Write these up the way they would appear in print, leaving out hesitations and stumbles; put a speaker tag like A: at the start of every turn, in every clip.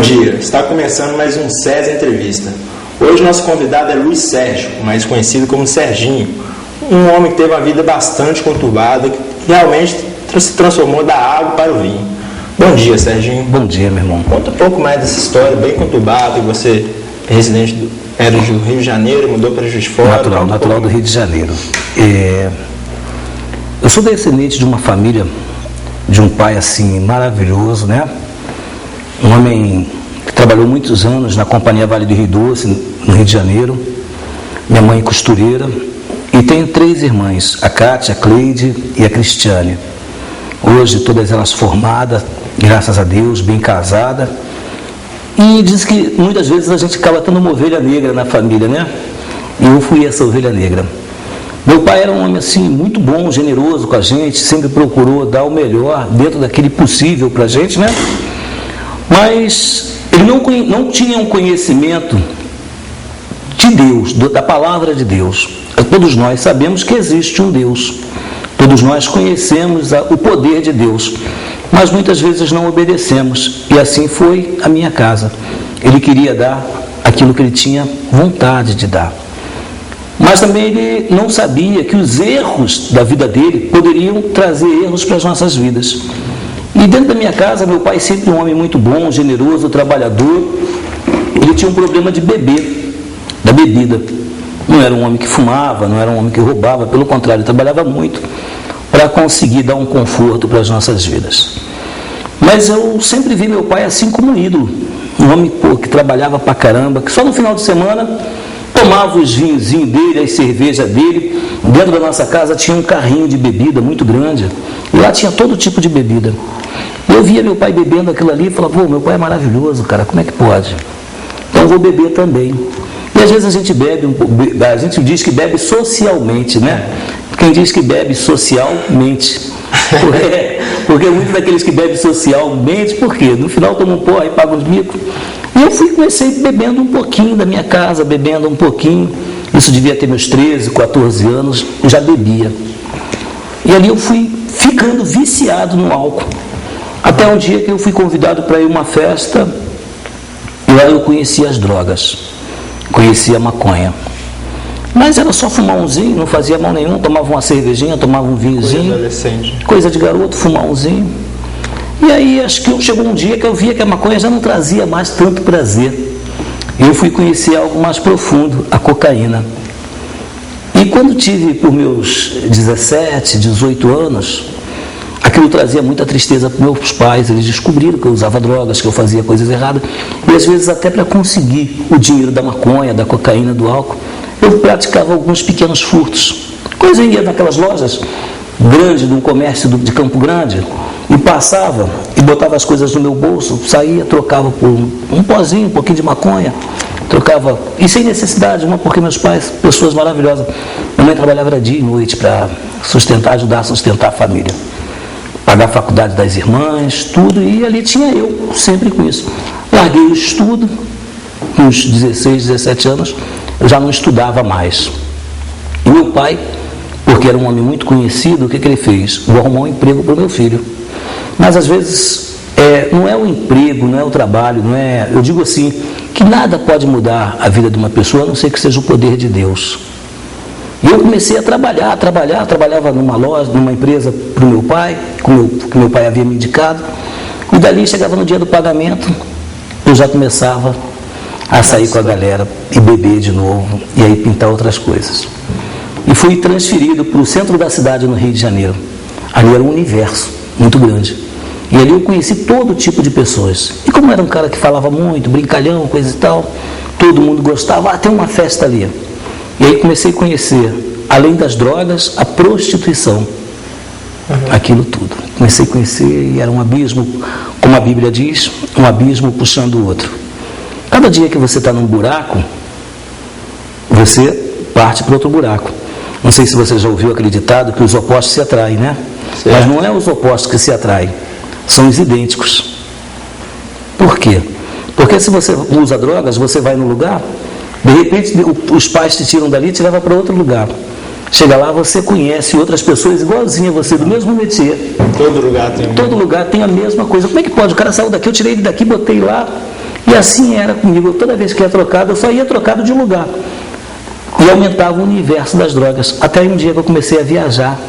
A: dia, está começando mais um SESA Entrevista. Hoje nosso convidado é Luiz Sérgio, mais conhecido como Serginho, um homem que teve uma vida bastante conturbada, que realmente se transformou da água para o vinho. Bom dia, Serginho.
B: Bom dia, meu irmão.
A: Conta um pouco mais dessa história bem conturbada, que você é residente era do Rio de Janeiro, mudou para Juiz de Fora.
B: Natural do Rio de Janeiro. Eu sou descendente de uma família, de um pai assim maravilhoso, né? Um homem que trabalhou muitos anos na Companhia Vale do Rio Doce, no Rio de Janeiro. Minha mãe costureira. E tenho 3 irmãs, a Cátia, a Cleide e a Cristiane. Hoje todas elas formadas, graças a Deus, bem casada. E diz que muitas vezes a gente acaba tendo uma ovelha negra na família, né? E eu fui essa ovelha negra. Meu pai era um homem assim, muito bom, generoso com a gente, sempre procurou dar o melhor dentro daquele possível para a gente, né? Mas ele não tinha um conhecimento de Deus, da palavra de Deus. Todos nós sabemos que existe um Deus. Todos nós conhecemos o poder de Deus. Mas muitas vezes não obedecemos. E assim foi a minha casa. Ele queria dar aquilo que ele tinha vontade de dar. Mas também ele não sabia que os erros da vida dele poderiam trazer erros para as nossas vidas. E dentro da minha casa, meu pai sempre um homem muito bom, generoso, trabalhador. Ele tinha um problema de beber, da bebida. Não era um homem que fumava, não era um homem que roubava, pelo contrário, ele trabalhava muito para conseguir dar um conforto para as nossas vidas. Mas eu sempre vi meu pai assim como um ídolo. Um homem que trabalhava pra caramba, que só no final de semana tomava os vinhozinhos dele, as cervejas dele. Dentro da nossa casa tinha um carrinho de bebida muito grande. E lá tinha todo tipo de bebida. Eu via meu pai bebendo aquilo ali e falava, pô, meu pai é maravilhoso, cara, como é que pode? Então eu vou beber também. E às vezes a gente bebe, a gente diz que bebe socialmente, né? Quem diz que bebe socialmente. Porque muitos daqueles que bebem socialmente, por quê? No final tomam um porra e pagam os micos. E eu comecei bebendo um pouquinho da minha casa, bebendo um pouquinho. Isso devia ter meus 13, 14 anos, eu já bebia. E ali eu fui ficando viciado no álcool. Até um dia que eu fui convidado para ir a uma festa, e lá eu conheci as drogas, conheci a maconha. Mas era só fumar umzinho, não fazia mal nenhum, tomava uma cervejinha, tomava um vinhozinho. Coisa de garoto, fumar umzinho. E aí acho que chegou um dia que eu via que a maconha já não trazia mais tanto prazer. E eu fui conhecer algo mais profundo, a cocaína. E quando tive por meus 17, 18 anos, aquilo trazia muita tristeza para meus pais. Eles descobriram que eu usava drogas, que eu fazia coisas erradas. E às vezes até para conseguir o dinheiro da maconha, da cocaína, do álcool, eu praticava alguns pequenos furtos. Coisa ia naquelas lojas grandes, de um comércio de Campo Grande, e passava e botava as coisas no meu bolso, saía, trocava por um pozinho, um pouquinho de maconha, trocava, e sem necessidade, porque meus pais, pessoas maravilhosas, minha mãe trabalhava dia e noite para ajudar a sustentar a família, pagar a faculdade das irmãs, tudo, e ali tinha eu, sempre com isso. Larguei o estudo, com uns 16, 17 anos, eu já não estudava mais. E meu pai, porque era um homem muito conhecido, o que ele fez? Vou arrumar um emprego para o meu filho. Mas às vezes não é o emprego, não é o trabalho, não é. Eu digo assim, que nada pode mudar a vida de uma pessoa, a não ser que seja o poder de Deus. E eu comecei a trabalhava numa loja, numa empresa para o meu pai, que meu pai havia me indicado, e dali chegava no dia do pagamento, eu já começava a sair com a galera e beber de novo, e aí pintar outras coisas. E fui transferido para o centro da cidade, no Rio de Janeiro. Ali era um universo muito grande. E ali eu conheci todo tipo de pessoas. E como era um cara que falava muito, brincalhão, coisa e tal, todo mundo gostava, tem uma festa ali. E aí comecei a conhecer, além das drogas, a prostituição. Aquilo tudo. Comecei a conhecer e era um abismo, como a Bíblia diz, um abismo puxando o outro. Cada dia que você está num buraco, você parte para outro buraco. Não sei se você já ouviu aquele ditado que os opostos se atraem, né? Certo. Mas não é os opostos que se atraem, são os idênticos. Por quê? Porque se você usa drogas, você vai no lugar, de repente os pais te tiram dali e te levam para outro lugar. Chega lá, você conhece outras pessoas igualzinhas a você, do mesmo métier.
A: Todo lugar tem
B: a mesma coisa. Como é que pode? O cara saiu daqui, eu tirei ele daqui, botei lá. E assim era comigo. Toda vez que ia trocado, eu só ia trocado de lugar. E aumentava o universo das drogas. Até um dia que eu comecei a viajar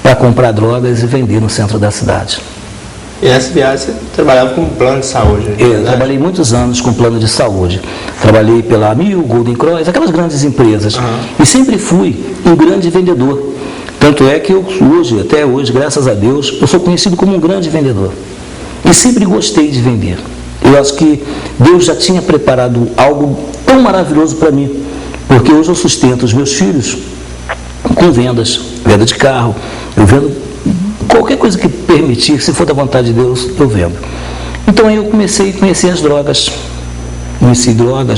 B: para comprar drogas e vender no centro da cidade.
A: E nessa viagem você trabalhava com plano de saúde?
B: Eu trabalhei muitos anos com plano de saúde. Trabalhei pela Mil, Golden Cross, aquelas grandes empresas. E sempre fui um grande vendedor. Tanto é que eu hoje, até hoje, graças a Deus, eu sou conhecido como um grande vendedor. E sempre gostei de vender. Eu acho que Deus já tinha preparado algo tão maravilhoso para mim. Porque hoje eu sustento os meus filhos com vendas. Venda de carro, eu vendo qualquer coisa que permitir, se for da vontade de Deus, eu vendo. Então aí eu comecei a conhecer as drogas. Conheci droga.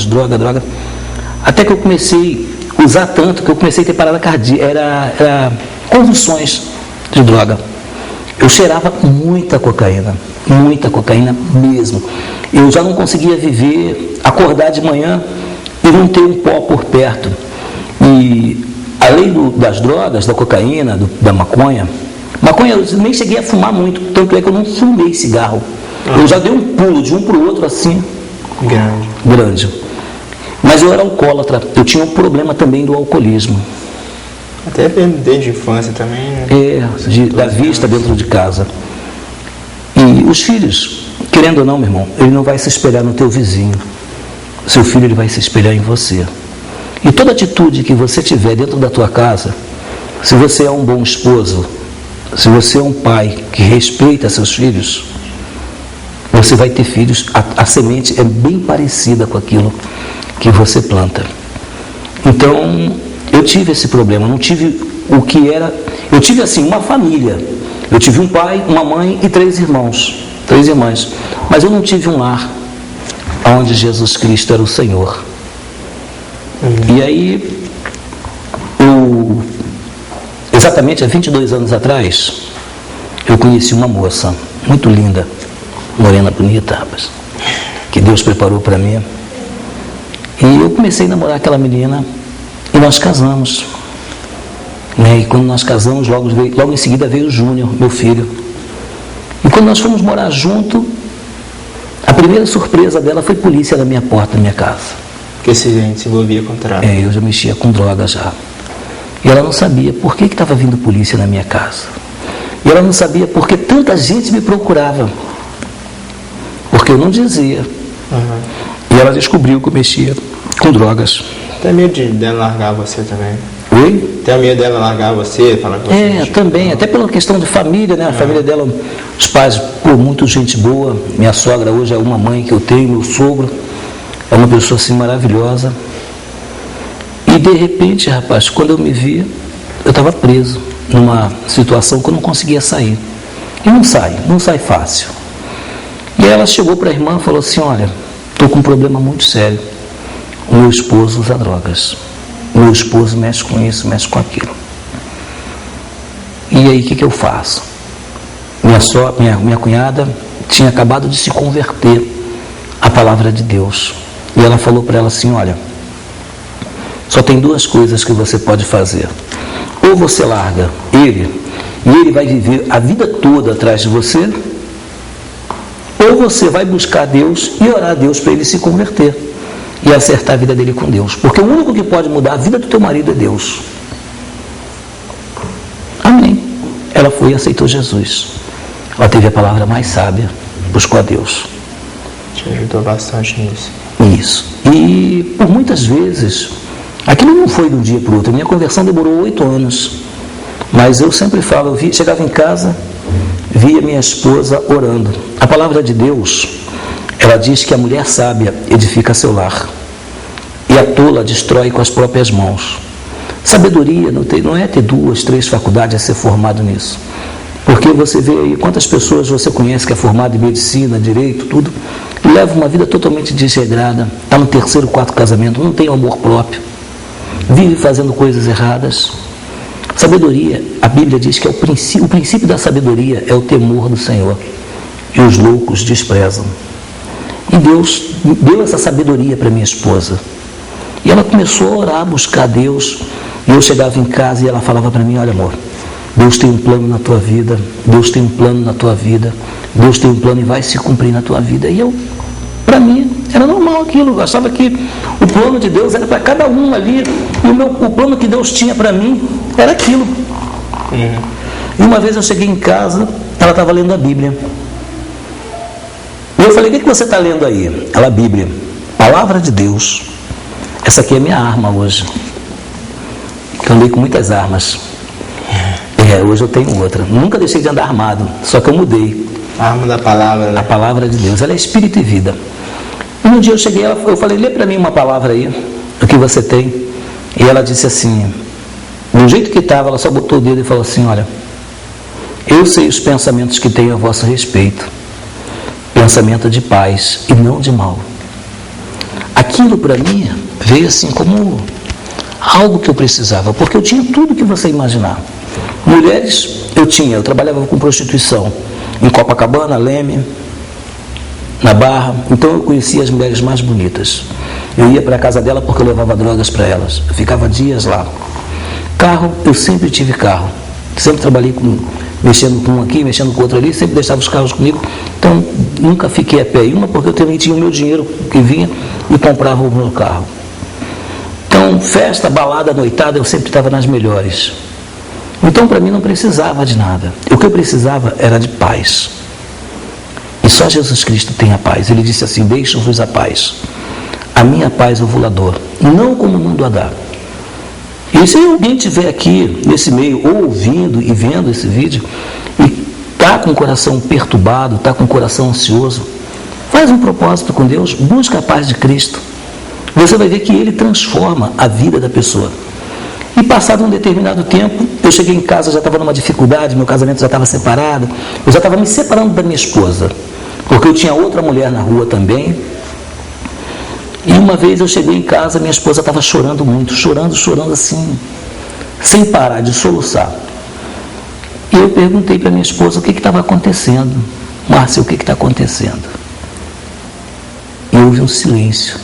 B: Até que eu comecei a usar tanto que eu comecei a ter parada cardíaca. Era convulsões de droga. Eu cheirava muita cocaína mesmo. Eu já não conseguia viver, acordar de manhã e não ter um pó por perto. E além das drogas, da cocaína, da maconha eu nem cheguei a fumar muito, tanto é que eu não fumei cigarro. Eu já dei um pulo de um para o outro assim, grande. Mas eu era alcoólatra, eu tinha um problema também do alcoolismo.
A: Até desde a infância também, né?
B: Da vista dentro de casa. E os filhos, querendo ou não, meu irmão, ele não vai se espelhar no teu vizinho. Seu filho, ele vai se espelhar em você. E toda atitude que você tiver dentro da tua casa, se você é um bom esposo, se você é um pai que respeita seus filhos, você vai ter filhos, a semente é bem parecida com aquilo que você planta. Então, eu tive esse problema, não tive o que era... Eu tive assim, uma família. Eu tive um pai, uma mãe e 3 irmãs. 3 irmãs. Mas eu não tive um lar onde Jesus Cristo era o Senhor. E aí, exatamente há 22 anos atrás, eu conheci uma moça muito linda, morena, bonita, rapaz, que Deus preparou para mim. E eu comecei a namorar aquela menina e nós casamos. E quando nós casamos, logo em seguida veio o Júnior, meu filho. E quando nós fomos morar junto, a primeira surpresa dela foi polícia na minha porta, na minha casa.
A: Porque se a gente se envolvia com tráfico.
B: Eu já mexia com droga já. E ela não sabia por que estava vindo polícia na minha casa. E ela não sabia por que tanta gente me procurava. Porque eu não dizia. E ela descobriu que eu mexia com drogas.
A: Tem medo dela largar você também?
B: Oi?
A: Tem medo dela largar você? Falar que você
B: também. Até pela questão de família, né? A família dela, os pais, muito gente boa. Minha sogra hoje é uma mãe que eu tenho, meu sogro. É uma pessoa assim maravilhosa. E de repente, rapaz, quando eu me vi, eu estava preso numa situação que eu não conseguia sair. E não sai fácil. E ela chegou para a irmã e falou assim: olha, estou com um problema muito sério. O meu esposo usa drogas. O meu esposo mexe com isso, mexe com aquilo. E aí o que eu faço? Minha cunhada tinha acabado de se converter à palavra de Deus. E ela falou para ela assim: olha, só tem 2 coisas que você pode fazer. Ou você larga ele, e ele vai viver a vida toda atrás de você, ou você vai buscar Deus e orar a Deus para ele se converter e acertar a vida dele com Deus. Porque o único que pode mudar a vida do teu marido é Deus. Amém. Ela foi e aceitou Jesus. Ela teve a palavra mais sábia, buscou a Deus.
A: Te ajudou bastante nisso.
B: Isso. E por muitas vezes, aquilo não foi de um dia para o outro. Minha conversão demorou 8 anos. Mas eu sempre falo, chegava em casa, via minha esposa orando. A palavra de Deus, ela diz que a mulher sábia edifica seu lar e a tola destrói com as próprias mãos. Sabedoria não é ter 2, 3 faculdades, é ser formado nisso. Porque você vê aí quantas pessoas você conhece que é formado em medicina, direito, tudo, e leva uma vida totalmente desregrada, está no 3º, 4º casamento, não tem amor próprio, vive fazendo coisas erradas. Sabedoria, a Bíblia diz que o princípio da sabedoria é o temor do Senhor, e os loucos desprezam. E Deus deu essa sabedoria para minha esposa. E ela começou a orar, a buscar Deus. E eu chegava em casa e ela falava para mim: olha, amor, Deus tem um plano na tua vida, Deus tem um plano na tua vida, Deus tem um plano e vai se cumprir na tua vida. E eu Para mim, era normal aquilo. Eu achava que o plano de Deus era para cada um ali. E o plano que Deus tinha para mim era aquilo. E uma vez eu cheguei em casa, ela estava lendo a Bíblia. E eu falei, o que você está lendo aí? Ela, Bíblia. Palavra de Deus. Essa aqui é minha arma hoje. Eu andei com muitas armas. Hoje eu tenho outra. Nunca deixei de andar armado, só que eu mudei.
A: A arma da palavra, né?
B: A palavra de Deus, ela é espírito e vida. E um dia eu cheguei, eu falei, lê para mim uma palavra aí, o que você tem. E ela disse assim, do jeito que estava, ela só botou o dedo e falou assim, olha, eu sei os pensamentos que tenho a vosso respeito, pensamento de paz e não de mal. Aquilo para mim veio assim como algo que eu precisava, porque eu tinha tudo que você imaginar. Mulheres, eu trabalhava com prostituição, em Copacabana, Leme, na Barra, então eu conhecia as mulheres mais bonitas. Eu ia para a casa dela porque eu levava drogas para elas, eu ficava dias lá. Carro, eu sempre tive carro, sempre trabalhei mexendo com um aqui, mexendo com o outro ali, sempre deixava os carros comigo, então nunca fiquei a pé. Uma porque eu também tinha o meu dinheiro que vinha e comprava o meu carro. Então, festa, balada, noitada, eu sempre estava nas melhores. Então, para mim, não precisava de nada. O que eu precisava era de paz. E só Jesus Cristo tem a paz. Ele disse assim, deixo-vos a paz. A minha paz eu vou lá dou, não como o mundo a dá. E se alguém estiver aqui, nesse meio, ouvindo e vendo esse vídeo, e está com o coração perturbado, está com o coração ansioso, faz um propósito com Deus, busca a paz de Cristo. Você vai ver que Ele transforma a vida da pessoa. E passado um determinado tempo, eu cheguei em casa, já estava numa dificuldade, meu casamento já estava separado, eu já estava me separando da minha esposa, porque eu tinha outra mulher na rua também. E uma vez eu cheguei em casa, minha esposa estava chorando muito, chorando assim, sem parar de soluçar. E eu perguntei para minha esposa o que estava acontecendo. Márcia, o que está acontecendo? E houve um silêncio.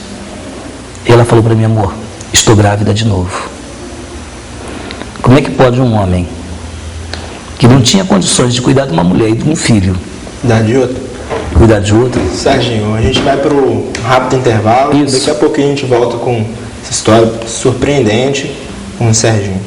B: E ela falou para mim, amor, estou grávida de novo. Como é que pode um homem que não tinha condições de cuidar de uma mulher e de um filho
A: Cuidar de outro?
B: Cuidar de outro?
A: Serginho, a gente vai para o rápido intervalo.
B: Isso.
A: Daqui a pouquinho a gente volta com essa história surpreendente com o Serginho.